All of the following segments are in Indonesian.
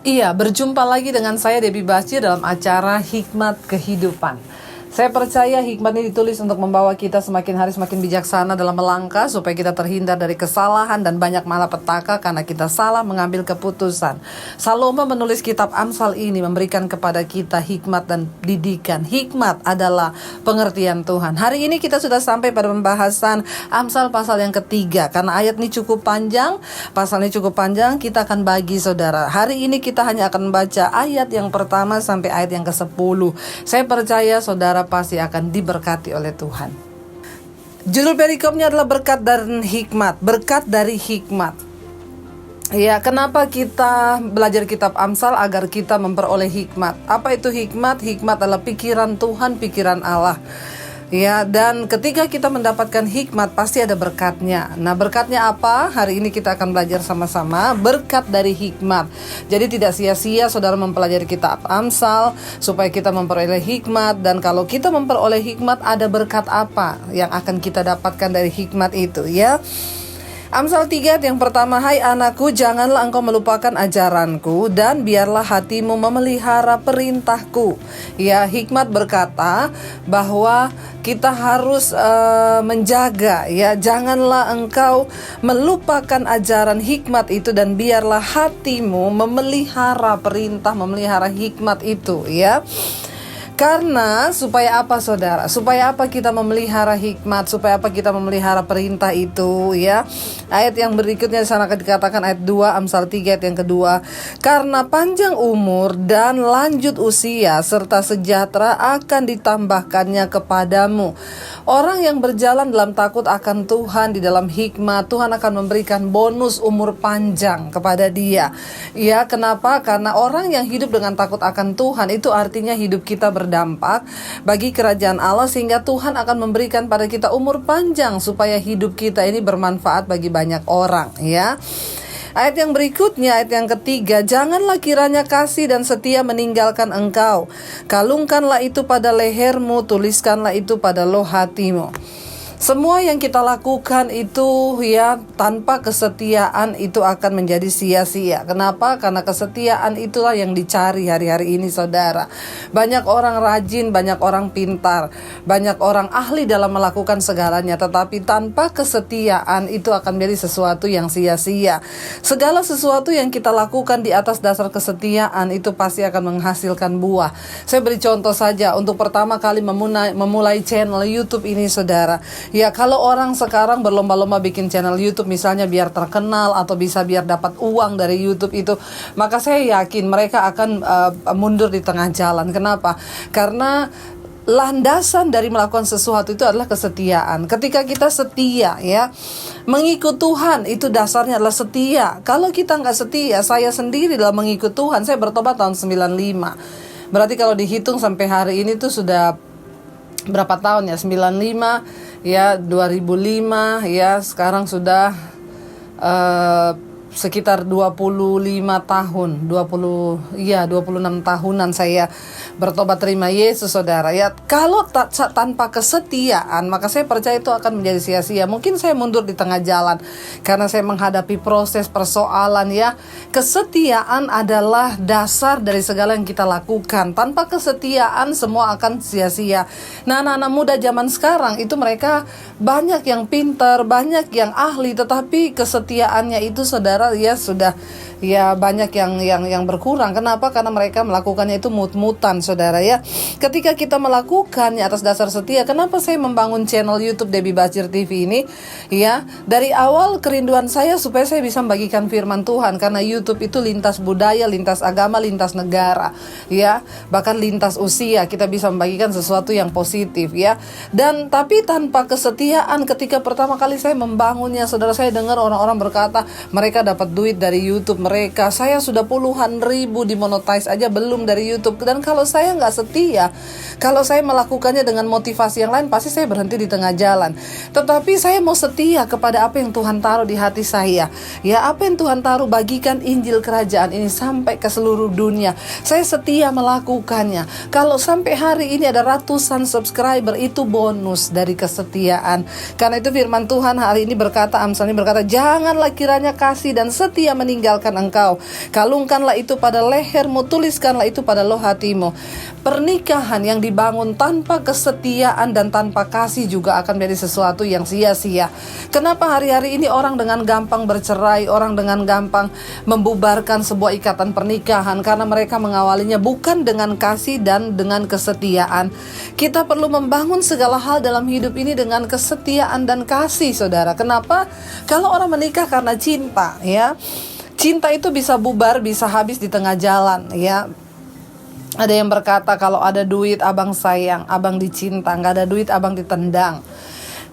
Iya, berjumpa lagi dengan saya Debbie Basir dalam acara Hikmat Kehidupan. Saya percaya hikmat ini ditulis untuk membawa kita semakin hari semakin bijaksana dalam melangkah, supaya kita terhindar dari kesalahan dan banyak malapetaka karena kita salah mengambil keputusan. Salomo menulis kitab Amsal ini memberikan kepada kita hikmat dan didikan. Hikmat adalah pengertian Tuhan. Hari ini kita sudah sampai pada pembahasan Amsal pasal yang ketiga. Karena ayat ini cukup panjang, pasal ini cukup panjang, kita akan bagi saudara. Hari ini kita hanya akan membaca ayat yang pertama sampai ayat yang ke-10. Saya percaya saudara pasti akan diberkati oleh Tuhan. Judul perikopnya adalah berkat dan hikmat. Berkat dari hikmat. Ya, kenapa kita belajar kitab Amsal? Agar kita memperoleh hikmat. Apa itu hikmat? Hikmat adalah pikiran Tuhan, pikiran Allah. Ya, dan ketika kita mendapatkan hikmat pasti ada berkatnya. Nah, berkatnya apa? Hari ini kita akan belajar sama-sama berkat dari hikmat. Jadi tidak sia-sia saudara mempelajari kitab Amsal supaya kita memperoleh hikmat. Dan kalau kita memperoleh hikmat, ada berkat apa yang akan kita dapatkan dari hikmat itu, ya. Amsal 3 yang pertama, hai anakku, janganlah engkau melupakan ajaranku dan biarlah hatimu memelihara perintahku. Ya, hikmat berkata bahwa kita harus menjaga, ya, janganlah engkau melupakan ajaran hikmat itu dan biarlah hatimu memelihara perintah, memelihara hikmat itu, ya. Karena supaya apa saudara? Supaya apa kita memelihara hikmat? Supaya apa kita memelihara perintah itu, ya? Ayat yang berikutnya di sana dikatakan ayat 2 Amsal 3 ayat yang kedua. Karena panjang umur dan lanjut usia serta sejahtera akan ditambahkannya kepadamu. Orang yang berjalan dalam takut akan Tuhan, di dalam hikmat, Tuhan akan memberikan bonus umur panjang kepada dia. Ya, kenapa? Karena orang yang hidup dengan takut akan Tuhan itu artinya hidup kita berdampak bagi kerajaan Allah, sehingga Tuhan akan memberikan pada kita umur panjang supaya hidup kita ini bermanfaat bagi banyak orang, ya. Ayat yang berikutnya, ayat yang ketiga, janganlah kiranya kasih dan setia meninggalkan engkau. Kalungkanlah itu pada lehermu, tuliskanlah itu pada loh hatimu. Semua yang kita lakukan itu, ya, tanpa kesetiaan itu akan menjadi sia-sia. Kenapa? Karena kesetiaan itulah yang dicari hari-hari ini saudara. Banyak orang rajin, banyak orang pintar, banyak orang ahli dalam melakukan segalanya, tetapi tanpa kesetiaan itu akan menjadi sesuatu yang sia-sia. Segala sesuatu yang kita lakukan di atas dasar kesetiaan itu pasti akan menghasilkan buah. Saya beri contoh saja, untuk pertama kali memulai channel YouTube ini saudara. Ya, kalau orang sekarang berlomba-lomba bikin channel YouTube misalnya biar terkenal atau bisa biar dapat uang dari YouTube itu, maka saya yakin mereka akan mundur di tengah jalan. Kenapa? Karena landasan dari melakukan sesuatu itu adalah kesetiaan. Ketika kita setia, ya, mengikut Tuhan itu dasarnya adalah setia. Kalau kita nggak setia, saya sendiri dalam mengikut Tuhan, saya bertobat tahun 95. Berarti kalau dihitung sampai hari ini tuh sudah berapa tahun ya? 95, ya, 2005, ya, sekarang sudah sekitar 25 tahun, 26 tahunan saya bertobat terima Yesus saudara, ya. Kalau tanpa kesetiaan, maka saya percaya itu akan menjadi sia-sia. Mungkin saya mundur di tengah jalan karena saya menghadapi proses persoalan, ya. Kesetiaan adalah dasar dari segala yang kita lakukan. Tanpa kesetiaan semua akan sia-sia. Nah, anak-anak muda zaman sekarang itu mereka banyak yang pintar, banyak yang ahli, tetapi kesetiaannya itu saudara, ya, sudah, ya, banyak yang berkurang. Kenapa? Karena mereka melakukannya itu mut-mutan saudara, ya. Ketika kita melakukannya atas dasar setia, kenapa saya membangun channel YouTube Debbie Basir TV ini, ya? Dari awal kerinduan saya supaya saya bisa membagikan firman Tuhan, karena YouTube itu lintas budaya, lintas agama, lintas negara, ya, bahkan lintas usia. Kita bisa membagikan sesuatu yang positif, ya. Dan tapi tanpa kesetiaan, ketika pertama kali saya membangunnya saudara, saya dengar orang-orang berkata mereka dapat duit dari YouTube mereka. Saya sudah puluhan ribu dimonetize aja belum dari YouTube. Dan kalau saya nggak setia, kalau saya melakukannya dengan motivasi yang lain, pasti saya berhenti di tengah jalan. Tetapi saya mau setia kepada apa yang Tuhan taruh di hati saya, ya, apa yang Tuhan taruh, bagikan Injil kerajaan ini sampai ke seluruh dunia. Saya setia melakukannya. Kalau sampai hari ini ada ratusan subscriber, itu bonus dari kesetiaan. Karena itu firman Tuhan hari ini berkata, Amsal ini berkata, janganlah kiranya kasih dan setia meninggalkan engkau. Kalungkanlah itu pada lehermu, tuliskanlah itu pada loh hatimu. Pernikahan yang dibangun tanpa kesetiaan dan tanpa kasih juga akan menjadi sesuatu yang sia-sia. Kenapa hari-hari ini orang dengan gampang bercerai, orang dengan gampang membubarkan sebuah ikatan pernikahan? Karena mereka mengawalinya bukan dengan kasih dan dengan kesetiaan. Kita perlu membangun segala hal dalam hidup ini dengan kesetiaan dan kasih, saudara. Kenapa? Kalau orang menikah karena cinta, ya, cinta itu bisa bubar, bisa habis di tengah jalan, ya. Ada yang berkata, kalau ada duit abang sayang, abang dicinta, nggak ada duit abang ditendang.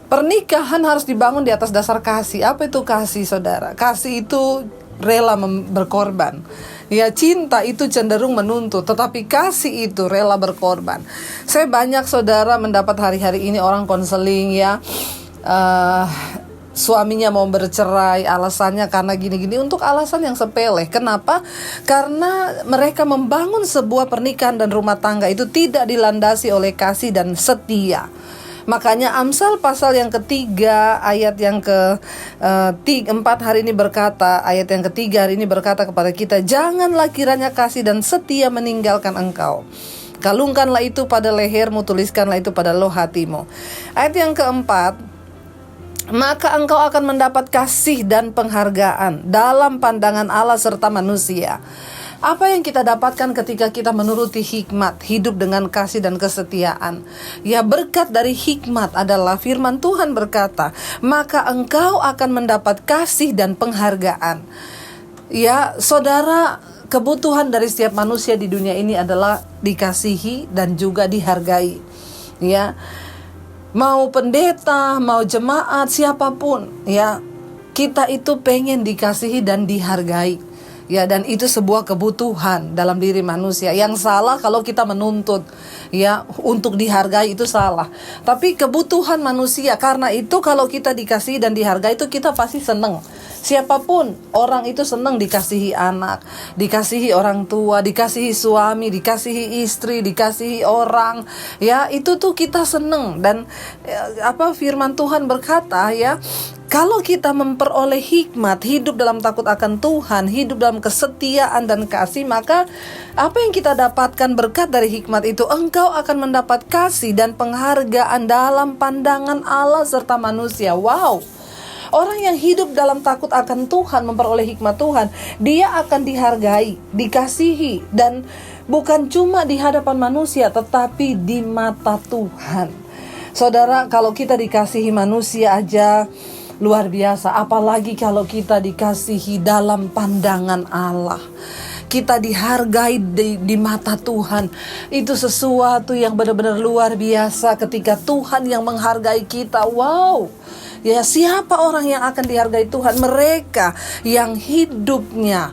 Pernikahan harus dibangun di atas dasar kasih. Apa itu kasih, saudara? Kasih itu rela berkorban. Ya, cinta itu cenderung menuntut, tetapi kasih itu rela berkorban. Saya banyak, saudara, mendapat hari-hari ini orang konseling, ya, suaminya mau bercerai, alasannya karena gini-gini, untuk alasan yang sepele. Kenapa? Karena mereka membangun sebuah pernikahan dan rumah tangga itu tidak dilandasi oleh kasih dan setia. Makanya Amsal pasal yang ketiga ayat yang ke-4 hari ini berkata, ayat yang ketiga hari ini berkata kepada kita, janganlah kiranya kasih dan setia meninggalkan engkau. Kalungkanlah itu pada lehermu, tuliskanlah itu pada loh hatimu. Ayat yang keempat, maka engkau akan mendapat kasih dan penghargaan dalam pandangan Allah serta manusia. Apa yang kita dapatkan ketika kita menuruti hikmat, hidup dengan kasih dan kesetiaan? Ya, berkat dari hikmat adalah firman Tuhan berkata, maka engkau akan mendapat kasih dan penghargaan. Ya, saudara, kebutuhan dari setiap manusia di dunia ini adalah dikasihi dan juga dihargai. Ya, mau pendeta, mau jemaat, siapapun, ya, kita itu pengen dikasihi dan dihargai. Ya, dan itu sebuah kebutuhan dalam diri manusia. Yang salah kalau kita menuntut, ya, untuk dihargai, itu salah. Tapi kebutuhan manusia, karena itu kalau kita dikasihi dan dihargai itu kita pasti senang. Siapapun orang itu senang dikasihi anak, dikasihi orang tua, dikasihi suami, dikasihi istri, dikasihi orang. Ya, itu tuh kita senang. Dan firman Tuhan berkata, ya, kalau kita memperoleh hikmat, hidup dalam takut akan Tuhan, hidup dalam kesetiaan dan kasih, maka apa yang kita dapatkan berkat dari hikmat itu, engkau akan mendapat kasih dan penghargaan dalam pandangan Allah serta manusia. Wow! Orang yang hidup dalam takut akan Tuhan, memperoleh hikmat Tuhan, dia akan dihargai, dikasihi, dan bukan cuma di hadapan manusia, tetapi di mata Tuhan. Saudara, kalau kita dikasihi manusia aja luar biasa, apalagi kalau kita dikasihi dalam pandangan Allah. Kita dihargai di mata Tuhan. Itu sesuatu yang benar-benar luar biasa ketika Tuhan yang menghargai kita. Wow! Ya, siapa orang yang akan dihargai Tuhan? Mereka yang hidupnya,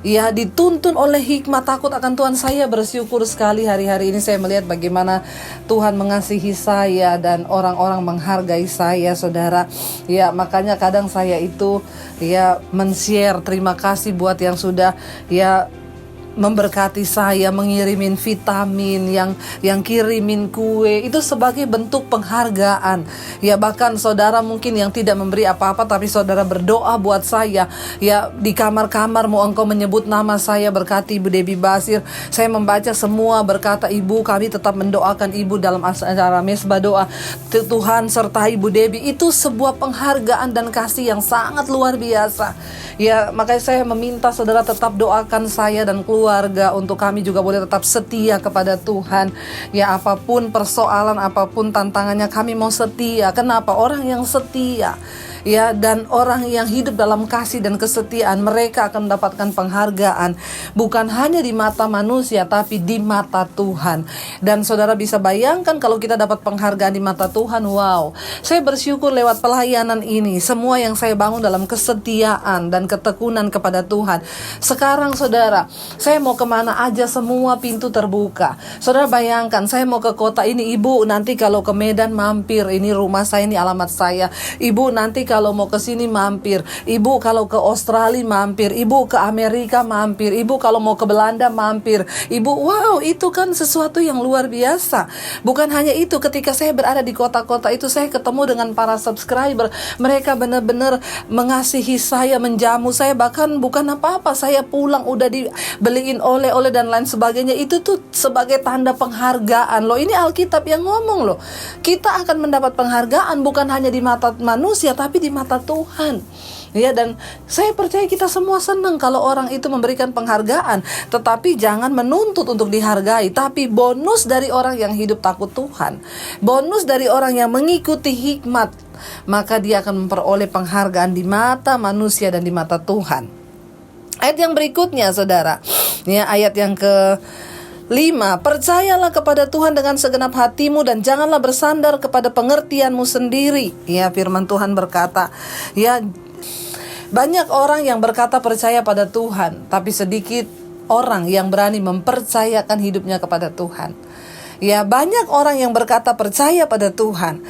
ya, dituntun oleh hikmat takut akan Tuhan. Saya bersyukur sekali hari-hari ini saya melihat bagaimana Tuhan mengasihi saya dan orang-orang menghargai saya, saudara. Ya, makanya kadang saya itu, ya, men-share terima kasih buat yang sudah, ya, memberkati saya, mengirimin vitamin, yang kirimin kue, itu sebagai bentuk penghargaan. Ya, bahkan saudara mungkin yang tidak memberi apa-apa, tapi saudara berdoa buat saya. Ya, di kamar-kamar mau engkau menyebut nama saya, berkati Ibu Debbie Basir. Saya membaca semua berkata, Ibu, kami tetap mendoakan Ibu dalam acara mesbah doa. Tuhan sertai Ibu Debbie. Itu sebuah penghargaan dan kasih yang sangat luar biasa. Ya, makanya saya meminta saudara tetap doakan saya dan keluarga untuk kami juga boleh tetap setia kepada Tuhan. Ya, apapun persoalan, apapun tantangannya, kami mau setia. Kenapa? Orang yang setia, ya, dan orang yang hidup dalam kasih dan kesetiaan, mereka akan mendapatkan penghargaan bukan hanya di mata manusia, tapi di mata Tuhan. Dan saudara bisa bayangkan kalau kita dapat penghargaan di mata Tuhan. Wow, saya bersyukur lewat pelayanan ini, semua yang saya bangun dalam kesetiaan dan ketekunan kepada Tuhan. Sekarang saudara, saya mau kemana aja semua pintu terbuka. Saudara bayangkan, saya mau ke kota ini, Ibu nanti kalau ke Medan mampir, ini rumah saya, ini alamat saya. Ibu nanti kalau mau ke sini mampir, ibu kalau ke Australia mampir, ibu ke Amerika mampir, ibu kalau mau ke Belanda mampir, ibu. Wow, itu kan sesuatu yang luar biasa. Bukan hanya itu, ketika saya berada di kota-kota itu, saya ketemu dengan para subscriber. Mereka benar-benar mengasihi saya, menjamu saya, bahkan bukan apa-apa, saya pulang udah dibeliin oleh-oleh dan lain sebagainya. Itu tuh sebagai tanda penghargaan loh. Ini Alkitab yang ngomong loh. Kita akan mendapat penghargaan bukan hanya di mata manusia, tapi di mata Tuhan. Ya, dan saya percaya kita semua senang kalau orang itu memberikan penghargaan, tetapi jangan menuntut untuk dihargai. Tapi bonus dari orang yang hidup takut Tuhan, bonus dari orang yang mengikuti hikmat, maka dia akan memperoleh penghargaan di mata manusia dan di mata Tuhan. Ayat yang berikutnya, saudara, ya, ayat yang ke-5, percayalah kepada Tuhan dengan segenap hatimu dan janganlah bersandar kepada pengertianmu sendiri. Ya, firman Tuhan berkata, ya, banyak orang yang berkata percaya pada Tuhan, tapi sedikit orang yang berani mempercayakan hidupnya kepada Tuhan. Ya, banyak orang yang berkata percaya pada Tuhan,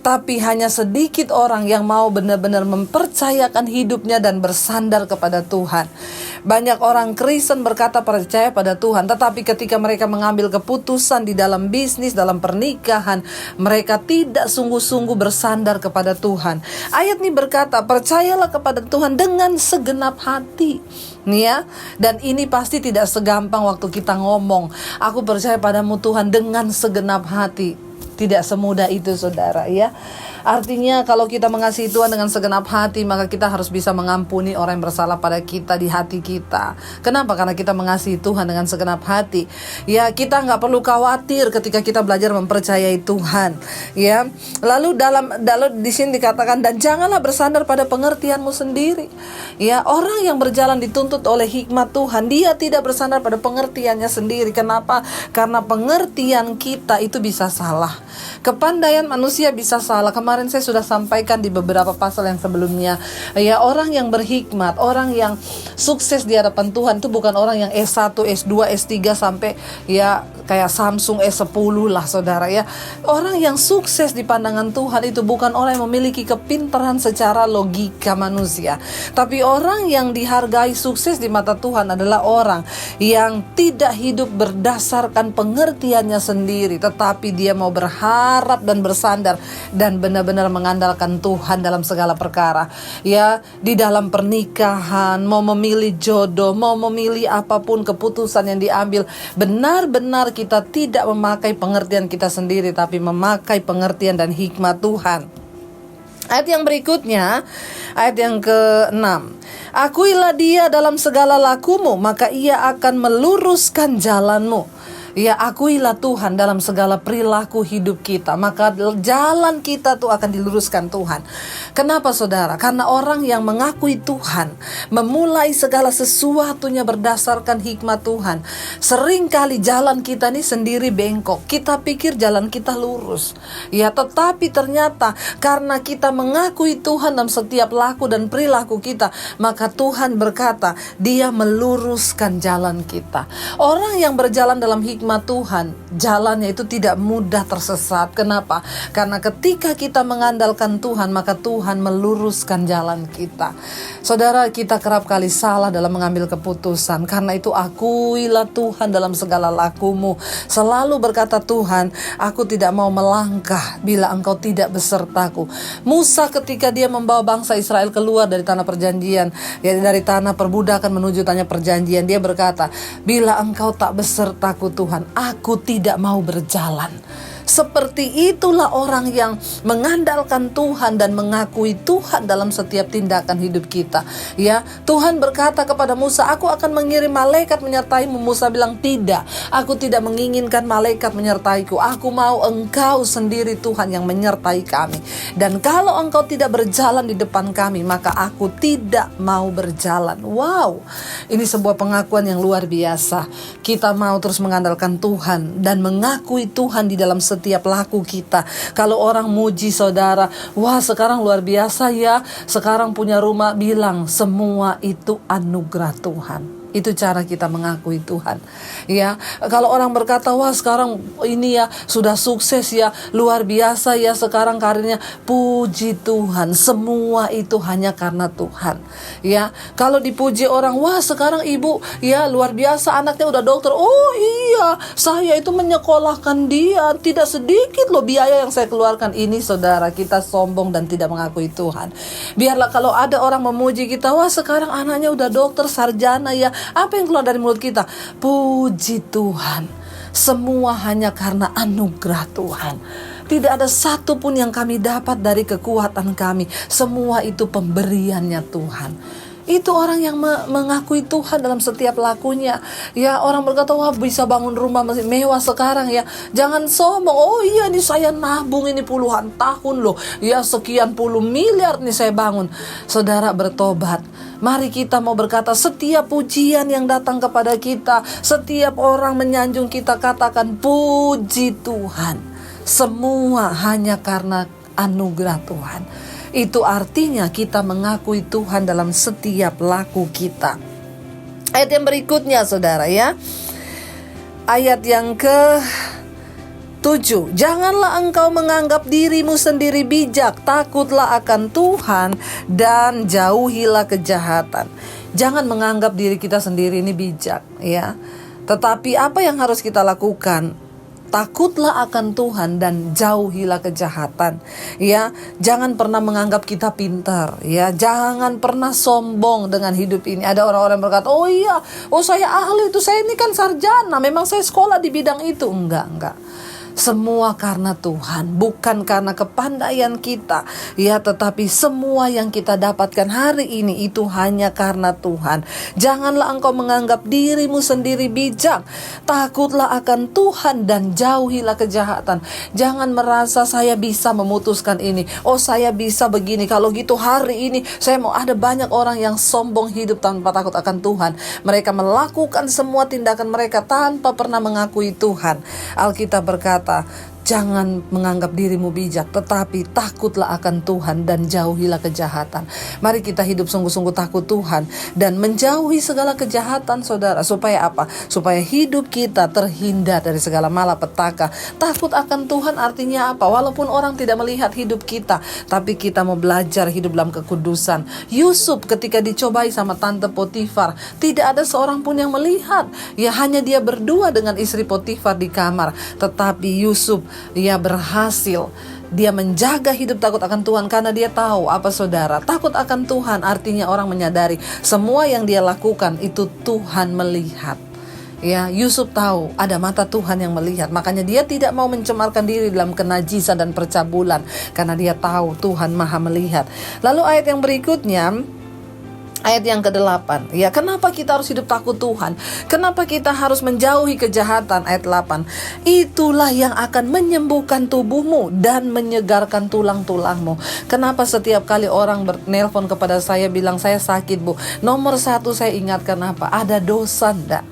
tapi hanya sedikit orang yang mau benar-benar mempercayakan hidupnya dan bersandar kepada Tuhan. Banyak orang Kristen berkata percaya pada Tuhan, tetapi ketika mereka mengambil keputusan di dalam bisnis, dalam pernikahan, mereka tidak sungguh-sungguh bersandar kepada Tuhan. Ayat ini berkata, percayalah kepada Tuhan dengan segenap hati. Ya, dan ini pasti tidak segampang waktu kita ngomong, aku percaya padamu Tuhan dengan segenap hati. Tidak semudah itu, saudara, ya. Artinya kalau kita mengasihi Tuhan dengan segenap hati, maka kita harus bisa mengampuni orang yang bersalah pada kita di hati kita. Kenapa? Karena kita mengasihi Tuhan dengan segenap hati. Ya, kita nggak perlu khawatir ketika kita belajar mempercayai Tuhan. Ya, lalu dalam di sini dikatakan, dan janganlah bersandar pada pengertianmu sendiri. Ya, orang yang berjalan dituntut oleh hikmat Tuhan, dia tidak bersandar pada pengertiannya sendiri. Kenapa? Karena pengertian kita itu bisa salah. Kepandaian manusia bisa salah. Kemarin saya sudah sampaikan di beberapa pasal yang sebelumnya. Ya, orang yang berhikmat, orang yang sukses di hadapan Tuhan itu bukan orang yang S1, S2, S3 sampai ya kayak Samsung S10 lah, saudara, ya. Orang yang sukses di pandangan Tuhan itu bukan orang yang memiliki kepintaran secara logika manusia, tapi orang yang dihargai sukses di mata Tuhan adalah orang yang tidak hidup berdasarkan pengertiannya sendiri, tetapi dia mau berharap dan bersandar dan benar-benar mengandalkan Tuhan dalam segala perkara. Ya, di dalam pernikahan, mau memilih jodoh, mau memilih apapun keputusan yang diambil, benar-benar kita tidak memakai pengertian kita sendiri, tapi memakai pengertian dan hikmat Tuhan. Ayat yang berikutnya, ayat yang ke-6. Akuilah dia dalam segala lakumu, maka ia akan meluruskan jalanmu. Ya, akuilah Tuhan dalam segala perilaku hidup kita, maka jalan kita tuh akan diluruskan Tuhan. Kenapa, saudara? Karena orang yang mengakui Tuhan, memulai segala sesuatunya berdasarkan hikmat Tuhan. Seringkali jalan kita nih sendiri bengkok. Kita pikir jalan kita lurus. Ya, tetapi ternyata karena kita mengakui Tuhan dalam setiap laku dan perilaku kita, maka Tuhan berkata, Dia meluruskan jalan kita. Orang yang berjalan dalam hikmat Tuhan, jalannya itu tidak mudah tersesat. Kenapa? Karena ketika kita mengandalkan Tuhan, maka Tuhan meluruskan jalan kita. Saudara, kita kerap kali salah dalam mengambil keputusan. Karena itu akuilah Tuhan dalam segala lakumu. Selalu berkata Tuhan, aku tidak mau melangkah bila engkau tidak besertaku. Musa ketika dia membawa bangsa Israel keluar dari tanah perjanjian, ya, dari tanah perbudakan menuju tanah perjanjian, dia berkata, bila engkau tak besertaku Tuhan, aku tidak mau berjalan. Seperti itulah orang yang mengandalkan Tuhan dan mengakui Tuhan dalam setiap tindakan hidup kita. Ya, Tuhan berkata kepada Musa, aku akan mengirim malaikat menyertaimu. Musa bilang, tidak, aku tidak menginginkan malaikat menyertaiku. Aku mau engkau sendiri Tuhan yang menyertai kami. Dan kalau engkau tidak berjalan di depan kami, maka aku tidak mau berjalan. Wow, ini sebuah pengakuan yang luar biasa. Kita mau terus mengandalkan Tuhan dan mengakui Tuhan di dalam setiap laku kita. Kalau orang muji saudara, wah sekarang luar biasa ya, sekarang punya rumah, bilang semua itu anugerah Tuhan. Itu cara kita mengakui Tuhan. Ya, kalau orang berkata, wah sekarang ini ya sudah sukses ya, luar biasa ya sekarang karirnya. Puji Tuhan, semua itu hanya karena Tuhan. Ya, kalau dipuji orang, wah sekarang ibu ya luar biasa anaknya udah dokter. Oh iya, saya itu menyekolahkan dia, tidak sedikit loh biaya yang saya keluarkan. Ini saudara, kita sombong dan tidak mengakui Tuhan. Biarlah kalau ada orang memuji kita, wah sekarang anaknya udah dokter, sarjana ya. Apa yang keluar dari mulut kita? Puji Tuhan. Semua hanya karena anugerah Tuhan. Tidak ada satu pun yang kami dapat dari kekuatan kami. Semua itu pemberiannya Tuhan. Itu orang yang mengakui Tuhan dalam setiap lakunya. Ya, orang berkata, wah bisa bangun rumah mewah sekarang ya. Jangan sombong. Oh iya, ini saya nabung ini puluhan tahun loh. Ya, sekian puluh miliar nih saya bangun. Saudara, bertobat. Mari kita mau berkata, setiap pujian yang datang kepada kita, setiap orang menyanjung kita, katakan puji Tuhan. Semua hanya karena anugerah Tuhan. Itu artinya kita mengakui Tuhan dalam setiap laku kita. Ayat yang berikutnya saudara ya. Ayat yang ke-7. Janganlah engkau menganggap dirimu sendiri bijak, takutlah akan Tuhan dan jauhilah kejahatan. Jangan menganggap diri kita sendiri ini bijak ya. Tetapi apa yang harus kita lakukan? Takutlah akan Tuhan dan jauhilah kejahatan. Ya, jangan pernah menganggap kita pintar. Ya, jangan pernah sombong dengan hidup ini. Ada orang-orang berkata, oh iya, oh saya ahli itu, saya ini kan sarjana, memang saya sekolah di bidang itu. Enggak. Semua karena Tuhan, bukan karena kepandaian kita. Ya, tetapi semua yang kita dapatkan hari ini itu hanya karena Tuhan. Janganlah engkau menganggap dirimu sendiri bijak. Takutlah akan Tuhan dan jauhilah kejahatan. Jangan merasa saya bisa memutuskan ini. Oh, saya bisa begini. Kalau gitu hari ini saya mau, ada banyak orang yang sombong hidup tanpa takut akan Tuhan. Mereka melakukan semua tindakan mereka tanpa pernah mengakui Tuhan. Alkitab berkata, jangan menganggap dirimu bijak, tetapi takutlah akan Tuhan dan jauhilah kejahatan. Mari kita hidup sungguh-sungguh takut Tuhan dan menjauhi segala kejahatan, saudara. Supaya apa? Supaya hidup kita terhindar dari segala malapetaka. Takut akan Tuhan artinya apa? Walaupun orang tidak melihat hidup kita, tapi kita mau belajar hidup dalam kekudusan. Yusuf ketika dicobai sama tante Potifar, tidak ada seorang pun yang melihat. Ya, hanya dia berdua dengan istri Potifar di kamar. Tetapi Yusuf, dia berhasil. Dia menjaga hidup takut akan Tuhan karena dia tahu apa saudara. Takut akan Tuhan artinya orang menyadari semua yang dia lakukan itu Tuhan melihat. Ya, Yusuf tahu ada mata Tuhan yang melihat. Makanya dia tidak mau mencemarkan diri dalam kenajisan dan percabulan karena dia tahu Tuhan Maha melihat. Lalu ayat yang berikutnya, ayat yang ke-8. Ya, kenapa kita harus hidup takut Tuhan? Kenapa kita harus menjauhi kejahatan? Ayat 8. Itulah yang akan menyembuhkan tubuhmu dan menyegarkan tulang-tulangmu. Kenapa setiap kali orang nelpon kepada saya bilang saya sakit, Bu? Nomor satu saya ingatkan apa? Ada dosa enggak?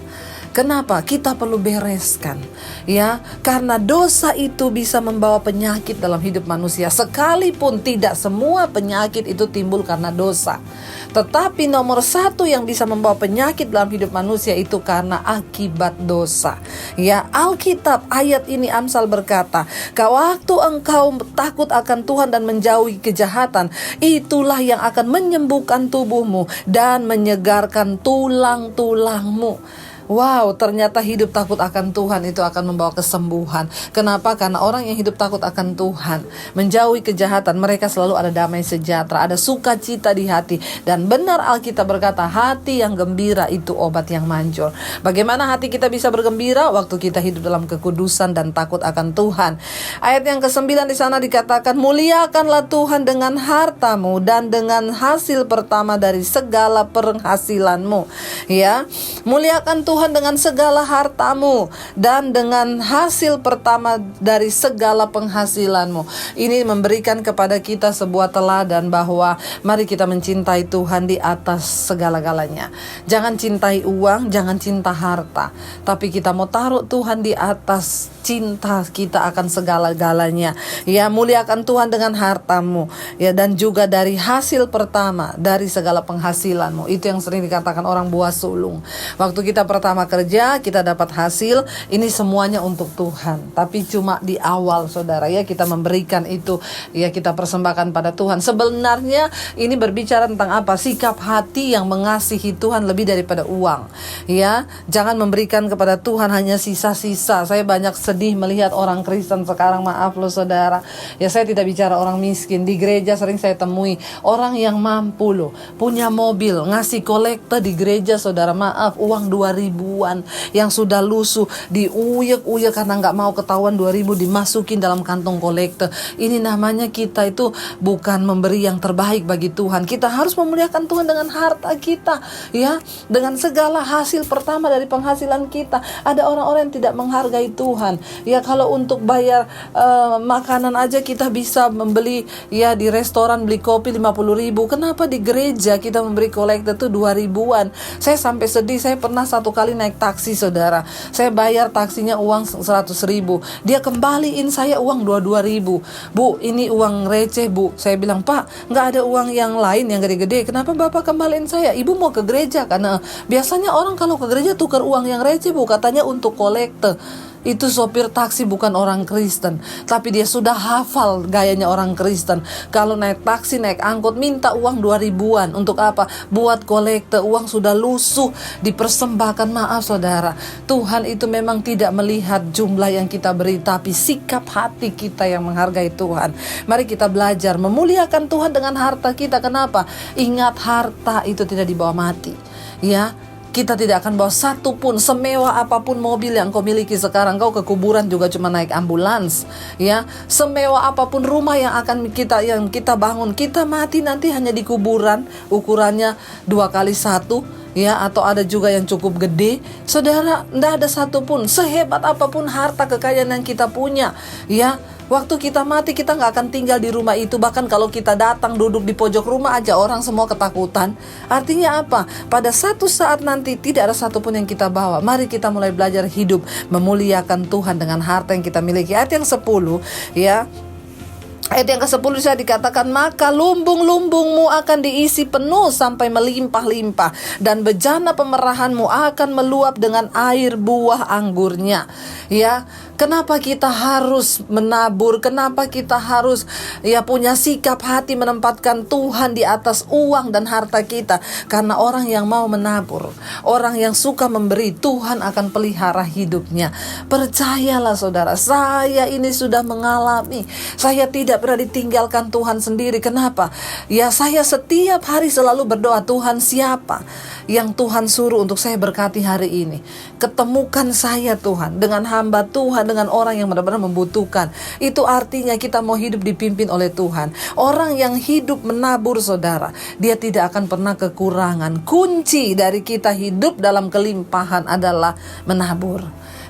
Kenapa? Kita perlu bereskan. Ya, karena dosa itu bisa membawa penyakit dalam hidup manusia. Sekalipun tidak semua penyakit itu timbul karena dosa. Tetapi nomor satu yang bisa membawa penyakit dalam hidup manusia itu karena akibat dosa. Ya, Alkitab ayat ini Amsal berkata, waktu engkau takut akan Tuhan dan menjauhi kejahatan, itulah yang akan menyembuhkan tubuhmu dan menyegarkan tulang-tulangmu. Wow, ternyata hidup takut akan Tuhan itu akan membawa kesembuhan. Kenapa? Karena orang yang hidup takut akan Tuhan, menjauhi kejahatan, mereka selalu ada damai sejahtera, ada sukacita di hati. Dan benar Alkitab berkata, hati yang gembira itu obat yang manjur. Bagaimana hati kita bisa bergembira? Waktu kita hidup dalam kekudusan dan takut akan Tuhan. Ayat yang ke-9 di sana dikatakan, muliakanlah Tuhan dengan hartamu dan dengan hasil pertama dari segala penghasilanmu. Ya, muliakan Tuhan Tuhan dengan segala hartamu dan dengan hasil pertama dari segala penghasilanmu. Ini memberikan kepada kita sebuah teladan bahwa mari kita mencintai Tuhan di atas segala-galanya. Jangan cintai uang, jangan cinta harta, tapi kita mau taruh Tuhan di atas cinta kita akan segala-galanya. Ya, muliakan Tuhan dengan hartamu, ya, dan juga dari hasil pertama dari segala penghasilanmu. Itu yang sering dikatakan orang buah sulung. Waktu kita pertama kerja, kita dapat hasil, ini semuanya untuk Tuhan. Tapi cuma di awal, saudara, ya, kita memberikan itu, ya, kita persembahkan pada Tuhan. Sebenarnya ini berbicara tentang apa? Sikap hati yang mengasihi Tuhan lebih daripada uang. Ya, jangan memberikan kepada Tuhan hanya sisa-sisa. Saya banyak sedih melihat orang Kristen sekarang, maaf loh saudara. Ya, saya tidak bicara orang miskin. Di gereja sering saya temui orang yang mampu loh, punya mobil, ngasih kolekte di gereja, saudara. Maaf, uang 2000-an yang sudah lusuh, diuyek-uyek karena nggak mau ketahuan 2000 dimasukin dalam kantong kolekte. Ini namanya kita itu bukan memberi yang terbaik bagi Tuhan. Kita harus memuliakan Tuhan dengan harta kita, ya, dengan segala hasil pertama dari penghasilan kita. Ada orang-orang yang tidak menghargai Tuhan. Ya, kalau untuk bayar makanan aja kita bisa membeli, ya, di restoran beli kopi 50.000. Kenapa di gereja kita memberi kolekte tuh 2000-an? Saya sampai sedih. Saya pernah satu kali naik taksi, saudara. Saya bayar taksinya uang 100.000. Dia kembaliin saya uang 22.000. Bu, ini uang receh, Bu. Saya bilang, Pak, nggak ada uang yang lain yang gede-gede. Kenapa Bapak kembaliin saya? Ibu mau ke gereja. Karena biasanya orang kalau ke gereja tukar uang yang receh, Bu. Katanya untuk kolekte. Itu sopir taksi bukan orang Kristen, tapi dia sudah hafal gayanya orang Kristen. Kalau naik taksi, naik angkot, minta uang 2000-an. Untuk apa? Buat kolekte. Uang sudah lusuh, dipersembahkan. Maaf saudara, Tuhan itu memang tidak melihat jumlah yang kita beri, tapi sikap hati kita yang menghargai Tuhan. Mari kita belajar memuliakan Tuhan dengan harta kita. Kenapa? Ingat, harta itu tidak dibawa mati. Ya, kita tidak akan bawa satu pun, semewah apapun mobil yang kau miliki sekarang, kau ke kuburan juga cuma naik ambulans. Ya, semewah apapun rumah yang kita bangun, kita mati nanti hanya di kuburan, ukurannya 2x1. Ya, atau ada juga yang cukup gede. Saudara, tidak ada satupun, sehebat apapun harta kekayaan yang kita punya, ya, waktu kita mati kita nggak akan tinggal di rumah itu. Bahkan kalau kita datang duduk di pojok rumah aja orang semua ketakutan. Artinya apa? Pada satu saat nanti tidak ada satupun yang kita bawa. Mari kita mulai belajar hidup memuliakan Tuhan dengan harta yang kita miliki. Ayat yang 10, ya. Ayat yang ke-10 saya dikatakan, maka lumbung-lumbungmu akan diisi penuh sampai melimpah-limpah, dan bejana pemerahanmu akan meluap dengan air buah anggurnya. Ya, kenapa kita harus menabur? Kenapa kita harus, ya, punya sikap hati menempatkan Tuhan di atas uang dan harta kita? Karena orang yang mau menabur, orang yang suka memberi, Tuhan akan pelihara hidupnya. Percayalah saudara, saya ini sudah mengalami. Saya tidak pernah ditinggalkan Tuhan sendiri. Kenapa? Ya, saya setiap hari selalu berdoa, Tuhan, siapa yang Tuhan suruh untuk saya berkati hari ini? Ketemukan saya Tuhan dengan hamba Tuhan, dengan orang yang benar-benar membutuhkan. Itu artinya kita mau hidup dipimpin oleh Tuhan. Orang yang hidup menabur, saudara, dia tidak akan pernah kekurangan. Kunci dari kita hidup dalam kelimpahan adalah menabur.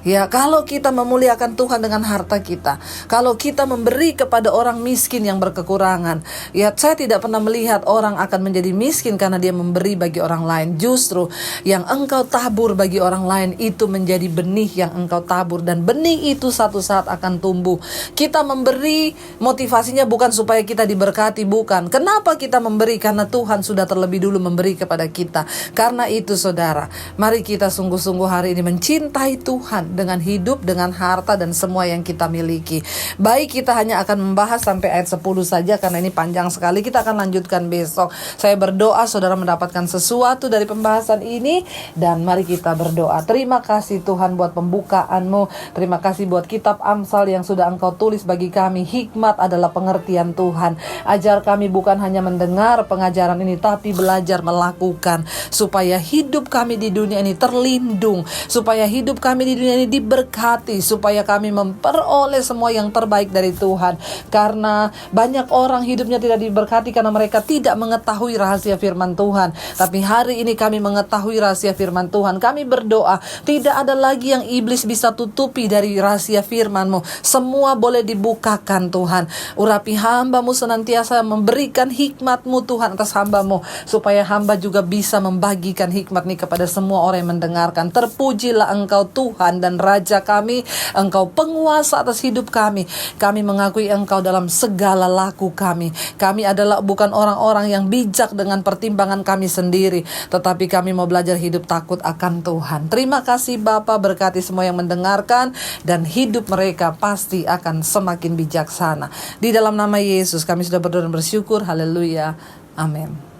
Ya, kalau kita memuliakan Tuhan dengan harta kita, kalau kita memberi kepada orang miskin yang berkekurangan, ya, saya tidak pernah melihat orang akan menjadi miskin karena dia memberi bagi orang lain. Justru yang engkau tabur bagi orang lain itu menjadi benih yang engkau tabur, dan benih itu satu saat akan tumbuh. Kita memberi, motivasinya bukan supaya kita diberkati, bukan. Kenapa kita memberi? Karena Tuhan sudah terlebih dulu memberi kepada kita. Karena itu saudara, mari kita sungguh-sungguh hari ini mencintai Tuhan dengan hidup, dengan harta, dan semua yang kita miliki. Baik, kita hanya akan membahas sampai ayat 10 saja karena ini panjang sekali. Kita akan lanjutkan besok. Saya berdoa saudara mendapatkan sesuatu dari pembahasan ini, dan mari kita berdoa. Terima kasih Tuhan buat pembukaanmu. Terima kasih buat kitab Amsal yang sudah Engkau tulis bagi kami. Hikmat adalah pengertian Tuhan. Ajar kami bukan hanya mendengar pengajaran ini, tapi belajar melakukan, supaya hidup kami di dunia ini terlindung, supaya hidup kami di dunia ini ini diberkati supaya kami memperoleh semua yang terbaik dari Tuhan. Karena banyak orang hidupnya tidak diberkati karena mereka tidak mengetahui rahasia firman Tuhan. Tapi hari ini kami mengetahui rahasia firman Tuhan. Kami berdoa, tidak ada lagi yang iblis bisa tutupi dari rahasia firman-Mu. Semua boleh dibukakan Tuhan. Urapi hamba-Mu senantiasa memberikan hikmat-Mu Tuhan atas hamba-Mu, supaya hamba juga bisa membagikan hikmat ini kepada semua orang yang mendengarkan. Terpujilah Engkau Tuhan dan Raja kami, Engkau penguasa atas hidup kami. Kami mengakui Engkau dalam segala laku kami. Kami adalah bukan orang-orang yang bijak dengan pertimbangan kami sendiri, tetapi kami mau belajar hidup takut akan Tuhan. Terima kasih Bapa, berkati semua yang mendengarkan, dan hidup mereka pasti akan semakin bijaksana. Di dalam nama Yesus kami sudah berdoa dan bersyukur. Haleluya. Amin.